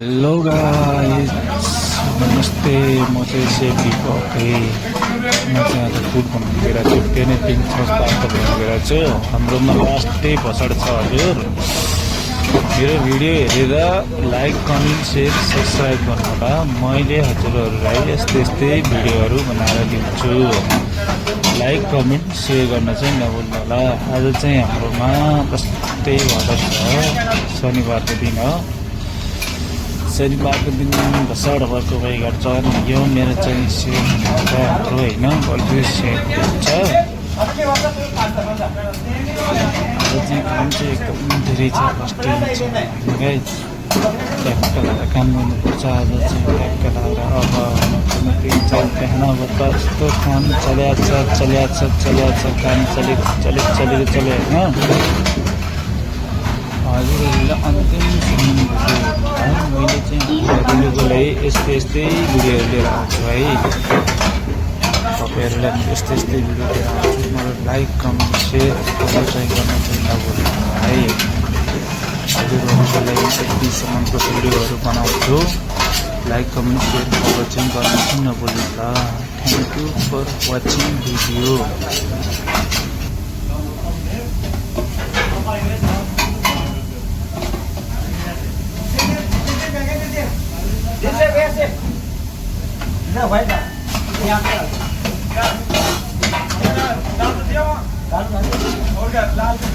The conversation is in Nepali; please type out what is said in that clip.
हेलो गाइस, नमस्ते। म चाहिँ सेफ दिपक है। म चाहिँ आज फुड बनाउनु गइरहेको छु। त्यही नै पिङ संस्थाको बनाउनु गइरहेको छु। हाम्रोमा लास्टै भसड छ हजुर। मेरो भिडियो हेरेर लाइक, कमेन्ट, सेयर, सब्सक्राइब गर्नु होला। मैले हजुरहरूलाई यस्तै यस्तै भिडियोहरू बनाएर दिन्छु। लाइक, कमेन्ट, सेयर गर्न चाहिँ नभुल्नु होला। आज चाहिँ हाम्रोमा कस्तै भसड छ। शनिबारको दिन हो। शनिबारको दिन भसड भएको भए गर्छ। यो मेरो चाहिँ सेयर हुन्छ हाम्रो होइन, बल्ल सेयर हुन्छ। आज चाहिँ काम चाहिँ एकदम धेरै छ, कष्टै छ है। ट्याक्क लगाएर काम गर्नुपर्छ। आज चाहिँ ट्याक्क लगाएर अब बिहान अब त यस्तो काम चलिरहेको छ काम चल्यो होइन। हजुरहरूलाई अन्तिम सम्म मैले चाहिँ हजुरहरूको लागि यस्तै भिडियोहरू लिएर आउँछु है। तपाईँहरूलाई यस्तै भिडियो लिएर आउँछु। मलाई लाइक, कमेन्ट, सेयर चाहिँ गर्न चाहिँ नभुल्नु है। हजुरहरूको लागि यतिसम्मको भिडियोहरू बनाउँछु। लाइक, कमेन्ट, सेयर चाहिँ गर्न चाहिँ नभुल्नु होला। Thank you for watching video. Lalu